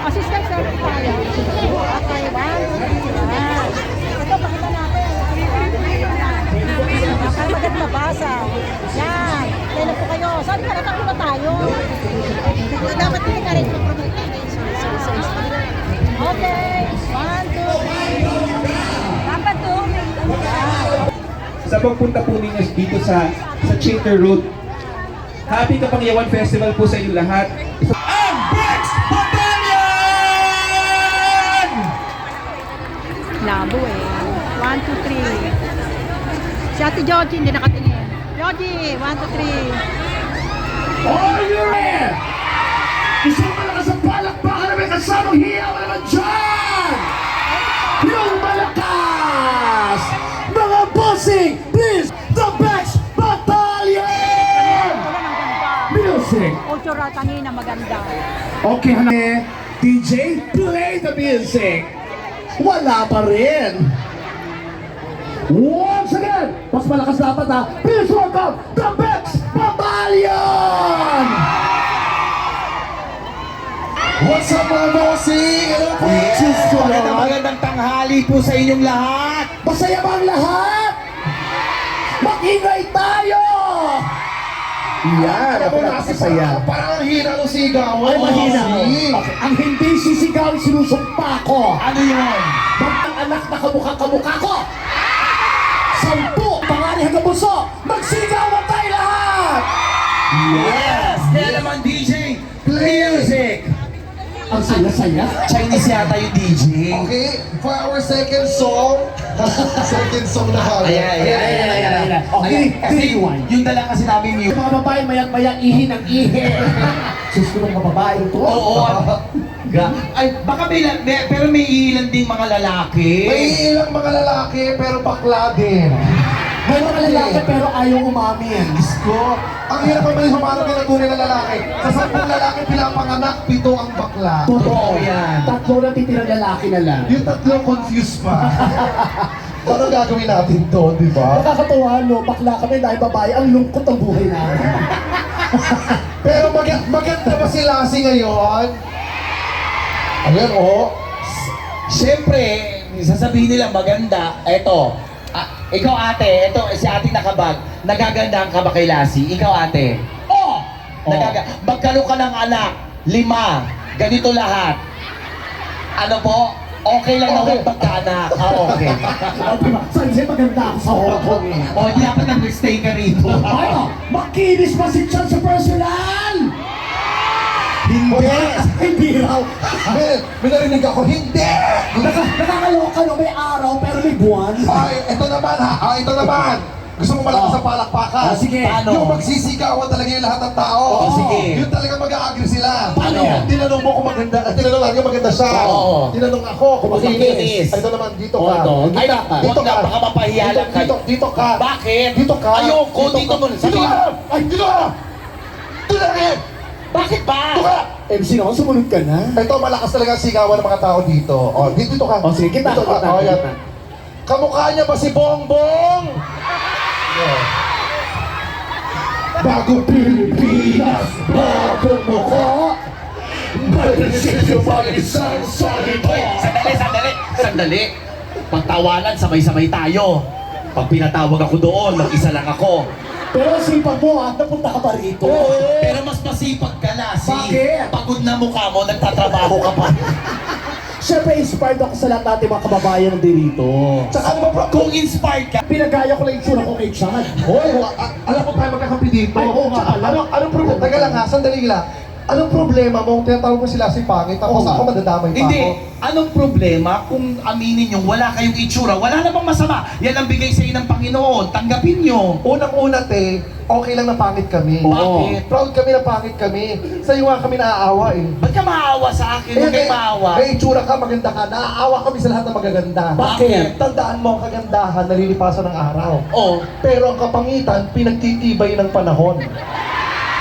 Assistant service tayo. Okay, 1, 2, 3, yan. Ito, pakita natin. Para maganda mabasa. Yan. Kailan po kayo? Sabi ka, natakbo na tayo. Dapat hindi ka rin mag-promote. Okay. 1, 2, 3. Dapat to. Sa pagpunta po ninyo dito sa Chater Road. Happy Kapangyawan Festival po sa inyo lahat. Ang Bex Battalion! Labo eh. 1, 2, 3. Si Ate Georgie hindi nakatingin. Georgie, 1, 2, 3. All you ready? Isang malakas ang palakpakan na may kasamang hiyaw naman dyan! Yung malakas! Mga bossing, please, the Bex Battalion! Music! Ocho ratangin na maganda. Okay, hana. DJ, play the music! Wala pa rin! Once again, mas malakas dapat ha. Please welcome the Bex Battalion! What's up mga bossing? Hello po! Magandang tanghali po sa inyong lahat. Masaya ba ang lahat? Mag-ingay tayo! Yan, ako nakasaya. Parang ang hina ng sigaw. Ay, mahina. Ang hindi sisigaw, sinusumpa ko. Ano yun? Ang anak na kamukha ko. 10, pangalan hanggang puso. Magsigaw na tayo lahat! Yes! Kaya naman DJ, play music! Ang saya-saya. Chinese yata yung DJ. Okay, for our second song. Second song na kami. Ayan. Okay, Kasi yung dala kasi namin yung... mga babae mayang-mayang ihi ng ihi. Sus ko ng mga babae ito. Oo. Ay, baka pero may ilan ding mga lalaki. May ilang mga lalaki pero bakla din. May mga lalaki pero ayaw umamin. Diyos ko, ang hirap pa may humanap ng tunay na lalaki. Sa 10 lalaki pinapanganak, 7 ang bakla. Totoo yan. 3 na titirang lalaki na lang. Yung 3 confused pa. Paano gagawin natin to, di ba? Nakakatawa, no? Bakla kami dahil babae, ang lungkot ang buhay namin. Pero maganda ba si Lassie ngayon? Ayan, oh. Siyempre, sasabihin nila maganda. Eto, ikaw ate, eto si ating nakabag. Nagagandaan ka ba kay Lassie? Ikaw ate? Oo! Magkaroon ka ng anak, 5, ganito lahat. Ano po? Okay lang na huwag magkaanak. Okay. Saan siya maganda ako sa Hong Kong eh? O, hindi dapat nag-stay ka rito. Ano? Makinis ba si Chan sa personal? Hindi! Hindi raw. May narinig ako, hindi! Nakakaloka no, may araw pero may buwan. Ay, ito naman ha. Ito naman. Gusto mo malakas ang palakpakan? Sige. Paano? Yung magsisigawan talaga yung lahat ng tao. Sige. Yung talaga mag-a-agree sila. Paano? Tinanong mo kung maganda. Tinanong lang yung maganda siya. Oo. Tinanong ako kung Makinis. Ito naman, dito ka. Ay, huwag na, baka mapahiya lang kayo. Dito ka. Bakit? Dito ka. Ayoko, dito mo. Dito ka. Ay, dito ka. Dito ka rin. Bakit ba? Dito ka. MC naman, sumunod ka na. Ito, malakas talaga ang sigawan ng mga tao dito. O, dito ka. O, sige, kita. Dito ka. O, yan. Kamukha niya ba si Bongbong? Bagong Pilipinas, bagong mukha. Bagong mga isang salita. Sandali. Pagtawanan, sabay-sabay tayo. Pag pinatawag ako doon, mag-isa lang ako. Pero sipag mo ha, napunta ka pa rito. Pero mas masipag ka na, Bakit? pagod na mukha mo, nagtatrabaho ka pa. Siyempre, inspired ako sa lahat natin mga kababayan ng dito. Tsaka ano ba, Kung inspired ka, Pinagaya ko lang yung tsura ko kay Chad. Hoy, alam ko tayo magkakampi dito. Ay, oo nga pala. Anong problema? Taga lang ha, sandali lang. Anong problema mo? Tinatawag mo sila si Pangit, tapos Oo. ako madadamay pa hindi. ako. Anong problema kung aminin nyo wala kayong itsura? Wala namang masama. Yan ang bigay sa inyo ng Panginoon. Tanggapin nyo. Unang-una, te, okay lang na pangit kami. Oo. Proud kami na pangit kami. Sa'yo nga kami naaawa eh. Ba't ka maawa sa akin? Huwag kayo maawa. May itsura ka, maganda ka. Naaawa kami sa lahat ng magaganda. Bakit? Tandaan mo ang kagandahan, nalilipasan ng araw. Oh, Pero ang kapangitan, pinagtitibay ng panahon.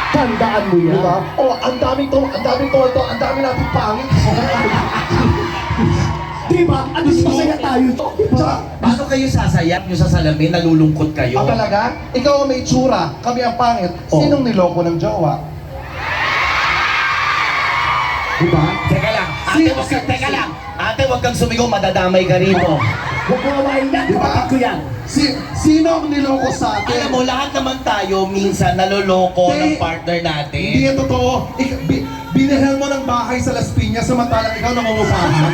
Tandaan mo Di yan. ba? Oh, ang daming to, ang dami natin pangit. Diba? Ano masaya tayo to? Tsaka, paano kayo sasayap nyo sa salamin? Nalulungkot kayo? talaga? Ikaw ang may itsura, kami ang pangit. Oh. Sinong niloko ng jowa? Diba? Teka lang, Ate, wag kang, teka lang. Ate, wag kang sumigaw, madadamay ka rito. Huwag mo kawain yan, kapatid ko yan. Sino ang niloko sa atin? Alam mo, lahat naman tayo minsan naloloko ng partner natin. Hindi yan totoo. Binihal mo ng bahay sa Las Piñas samantalang ikaw nangungupahan.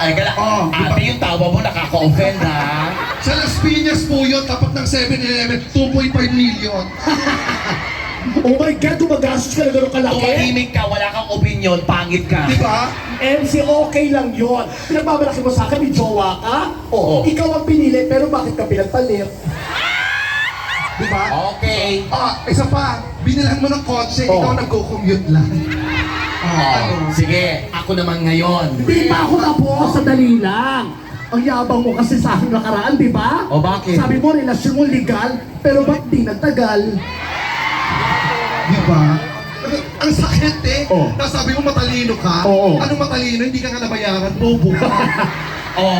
Ay, kala, Oh, ate, yung tawa mo nakaka-offend, ha? Sa Las Piñas po yun, tapat ng 7-Eleven, 2.5 million. Oh my God, gumagastos ka na gano'ng kalaki. Tumahimik ka, wala kang opinion, pangit ka. Di ba? MC, okay lang yun. Pinagmamalaki mo sa akin, may jowa ka? Oo. Ikaw ang pinili, pero bakit ka pinagpalit? Di ba? Okay. Isa pa, binilhan mo ng kotse, Oh. ikaw nagko-commute lang. Sige, ako naman ngayon. Hindi pa ako tapos, sandali lang. Ang yabang mo kasi sa akin nakaraan, di ba? O, bakit? Sabi mo, relasyon mo legal, pero ba't di nagtagal? Di ba? Ang sakit eh. Oh. Nasabi mo matalino ka. Oo. Anong matalino? Hindi ka nga nabayaran. Bobo ka. Oh,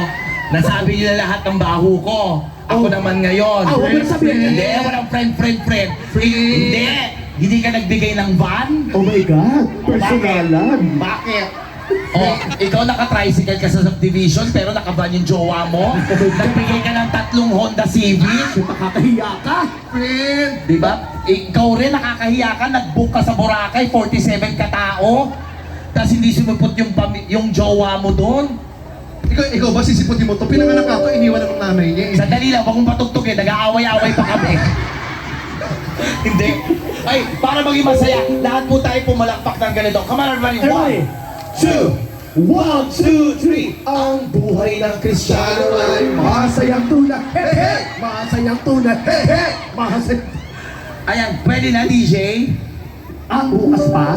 nasabi niyo na lahat ng baho ko. Ako naman ngayon. Ah, huwag mo na sabihin. Hindi, walang friend. Hindi ka nagbigay ng van? Oh my God, personalan. Bakit? Oh, ikaw naka-tricycle ka sa subdivision pero naka-van yung jowa mo? Nagbigay ka ng 3 Honda Civic? Nakakahiya ka. Friend! Di ba? Ikaw rin nakakahiya ka, nag-book ka sa Boracay, 47 katao. Tapos hindi sumupot yung jowa mo doon. Ikaw ba sisiputin mo to? Pinanganak ako, iniwan ng nanay niya eh. Sandali lang, wag mong patugtugin, nag-aaway-aaway pa kami. Hindi. Ay, para maging masaya, lahat po tayo pumalakpak ng ganito. Come on, everybody. Everybody. 1, 2, 3. Ang buhay ng Kristiyano ay masayang tunay. Hey, hey! Masayang tunay. Hey, hey! Masayang... Ayan, pwede na, DJ? Ang bukas pa?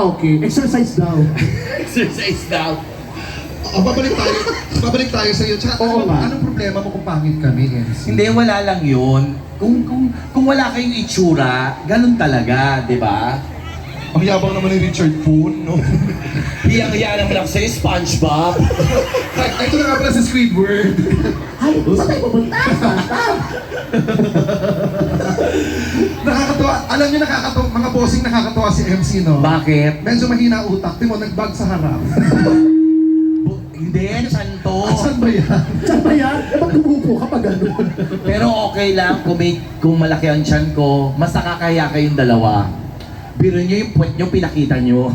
Okay. Exercise daw. Exercise daw. Babalik tayo sa iyo. Tsaka, Oo nga. anong problema mo kung pangit kami, MC? Hindi, wala lang yun. Kung wala kayong itsura, ganun talaga, di ba? Ang yabang naman ni Richard Poon, no? Hiyang-hiya naman ako sa'yo, SpongeBob. Ito na nga pala si Squidward. Ay, saan tayo pupunta? Nakakatawa. Alam niyo, nakakatawa. Mga bossing nakakatawa si MC, no? Bakit? Medyo mahina utak. Di mo, nagbag sa harap. Hindi, santo. Saan ba yan? Saan ba yan? Eh, ba't gumupo ka pa ganun? Pero okay lang kung malaki ang tiyan ko, mas nakakahiya kayong dalawa. Biro nyo yung puwet nyo, pinakita nyo.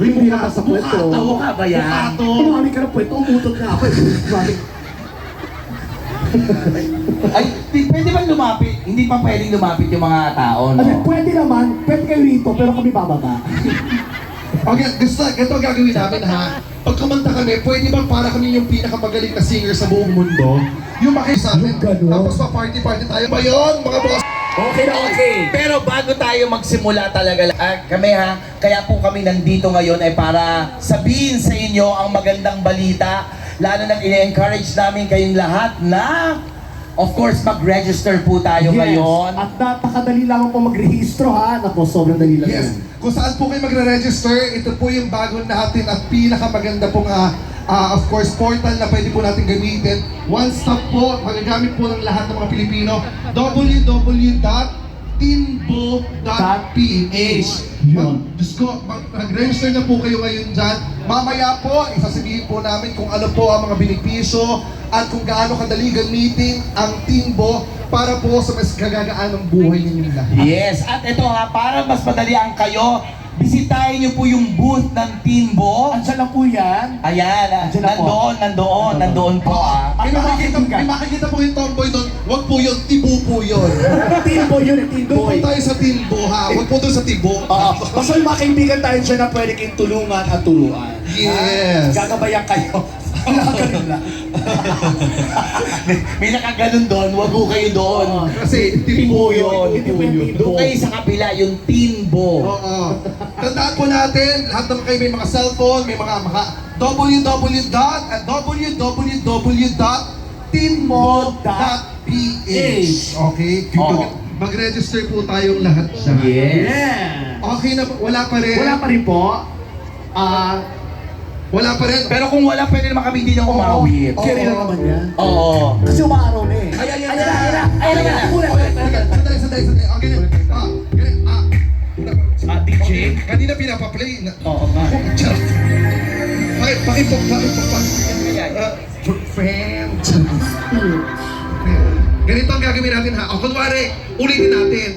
Uy, hindi na sa kwento. Tawo ka ba yan? Tumami ka na kwento, umutot nga ako. Tumami. Ay, pwede ba lumapit? Hindi pa pwedeng lumapit yung mga tao, no? Ano, pwede naman, pwede kayo rito, pero kami bababa. Okay, ito ang gagawin namin, ha? Pag kumanta kami, pwede bang para kami yung pinakamagaling na singer sa buong mundo? Yung makisa atin. Yung ganun. Tapos pa-party-party tayo ba yun, mga boss? Okay na okay. Pero bago tayo magsimula talaga, kami ha, kaya po kami nandito ngayon ay para sabihin sa inyo ang magandang balita. Lalo na ine-encourage namin kayong lahat na, of course, mag-register po tayo ngayon. At napakadali lamang po magrehistro ha. Naku, sobrang dali lang Yes. yan. Kung saan po kayo magre-register, ito po yung bago natin at pinakamaganda pong of course, portal na pwede po natin gamitin. One stop po, magagamit po ng lahat ng mga Pilipino. www.tinbo.ph Diyos ko, mag-register na po kayo ngayon dyan. Mamaya po, isasabihin po namin kung ano po ang mga benepisyo at kung gaano kadali gamitin ang Tinbo para po sa mas kagagaan ng buhay ninyo lahat. Yes, at ito ha, para mas madalian kayo, bisitahin niyo po yung booth ng Tinbo. Andiyan lang po yan. Ayan, Andiyan na po. nandoon po ah. May makikita po yung tomboy doon, wag po yun, tibo po yun. Timbo yun, Doon timbo. po tayo sa Tinbo ha, wag po doon sa Tibo. Basta yung mga kaibigan tayo dyan na pwede kayong tulungan at turuan. Yes. Gagabayan kayo. Nakagaling lang. May nakaganon doon, wag ho kayo doon. Kasi Tibo yun. Hindi po yung timbo. Doon kayo sa kabila, yung Tinbo. Oo. Tandaan po natin, lahat naman kayo may mga cellphone, may mga www.tinmo.ph. Okay? Oo. Mag-register po tayong lahat dyan. Yeah. Okay na, wala pa rin. Wala pa rin po. Wala pa rin. Pero kung wala, pwede naman kami hindi na umawit. Oo. Carry lang naman yan. Oo. Kasi umaaraw na eh. Ayan, Ayan na. Sandali. Okay. Okay. Kanina pinapaplay. Oo nga. Charot. Pakipok. Friends. Ganito ang gagawin natin ha. O kunwari, ulitin natin.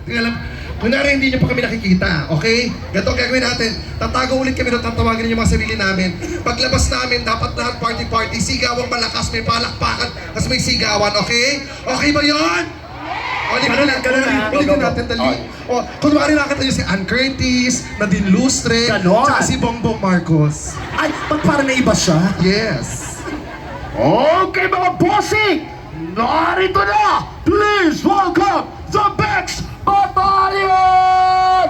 Teka lang. Kunwari hindi nyo pa kami nakikita, okay? Ganito ang gagawin natin. Tatago ulit kami doon, tatawagin ninyo yung mga sarili namin. Paglabas namin, dapat lahat party-party, sigawang malakas, may palakpakan, tapos may sigawan, okay? Okay ba yun? O, ulitin natin, dali. O, kunwari nakita nyo si Ann Curtis, Nadine Lustre, Ganon. tsaka si Bongbong Marcos. Ay, ba't parang naiba siya? Yes. Okay mga bossing! Narito na! Please welcome the Bex Battalion!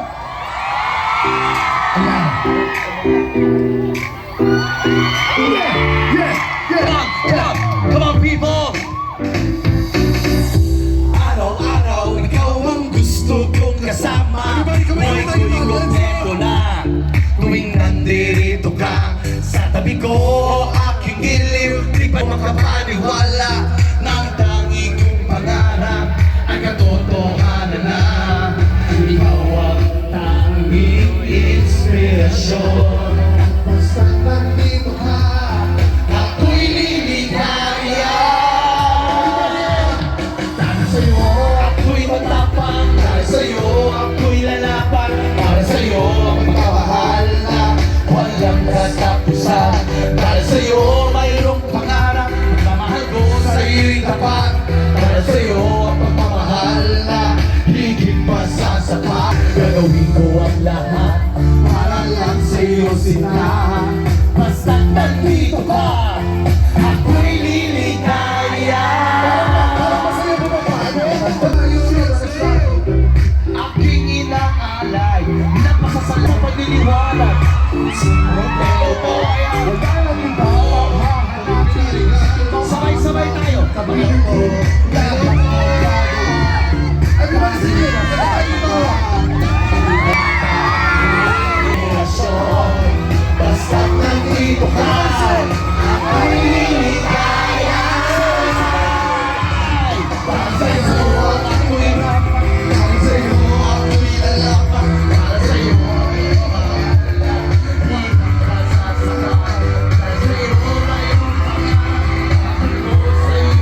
Come on, people! Araw-araw, ikaw ang gusto kong kasama. Mo'y kontento na tuwing nandito ka. Sa tabi ko, aking giliw, di pa makapaniwala na ang tangi kong pangarap ay katotohanan na. Ikaw ang tanging inspirasyon. Basta nandito ka. Ako'y liligaya. Dahil sa'yo, Ako'y matapang. Dahil sa'yo, ako'y lalaban. Para sa'yo, ang pagmamahal na walang katapusan. Dahil sa'yo, mayroong pangarap. Pagmamahal ko sa'yo'y tapat. Para sa'yo, ang pagmamahal na higit pa sa sapat. Gagawin ko ang lahat para lang sa'yo sinahan. Basta nandito ka, ako'y liligaya. Aking inaalay, napasasal sa pagliliwanag. Sabay-sabay tayo. everybody sing it. Basta nandito ka, ako'y liligaya. Para sa'yo, ako'y rapat. Para sa'yo, ako'y lalaban. Para sa'yo, ako'y mahalala. Di magpasasaka. Para sa'yo, mayroong pangarap. Ako sa'yo.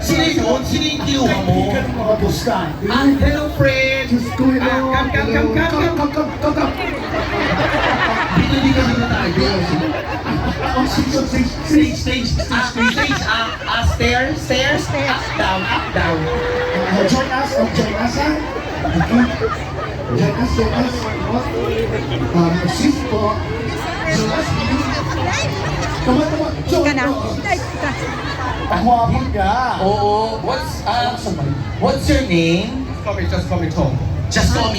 Sino yun? Sino yung kinuha mo? Mga busta. Hello, friend! Come. Dito tayo. Stage. Stairs. Up, down. Join us, ha? Join us. Assist po. Join us. Come on. Ika na. Ay, ika. Pahwapon ka. Oo. What's your name? Just call me Tom. Just call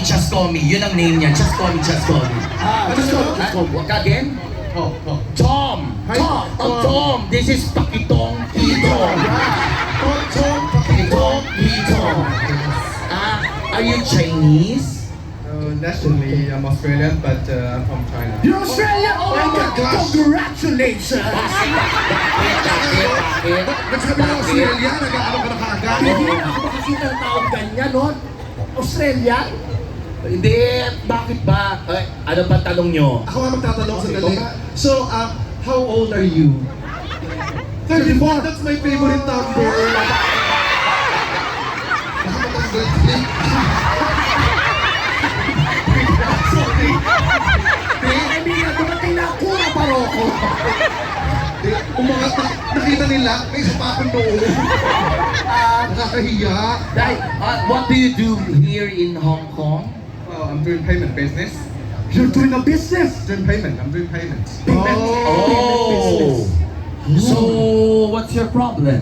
me. Yun ang name niya. Just call me. Just go. Again? Tom. Hi, Tom. Tom. This is Pakitong Hito. Pakitong Hito. Are you Chinese? Nationally, I'm Australian, but I'm from China. You're Australian? Oh my God! Congratulations! Bakit? Nagsabi ng Australia, nag-ano ka na kaagad? Hindi ako makakita ng taong ganyan, no? Australian? Hindi, bakit ba? Ano ba tanong nyo? Ako nga magtatanong sa dali. So, how old are you? 34, that's my favorite number. Sorry. I mean, dumating na ako na paroko. Umangat na, nakita nila, may isa pa akong noon. Nakakahiya. What do you do here in Hong Kong? Well, I'm doing payment business. You're doing a business. Doing payment. I'm doing payments. Oh! So, what's your problem?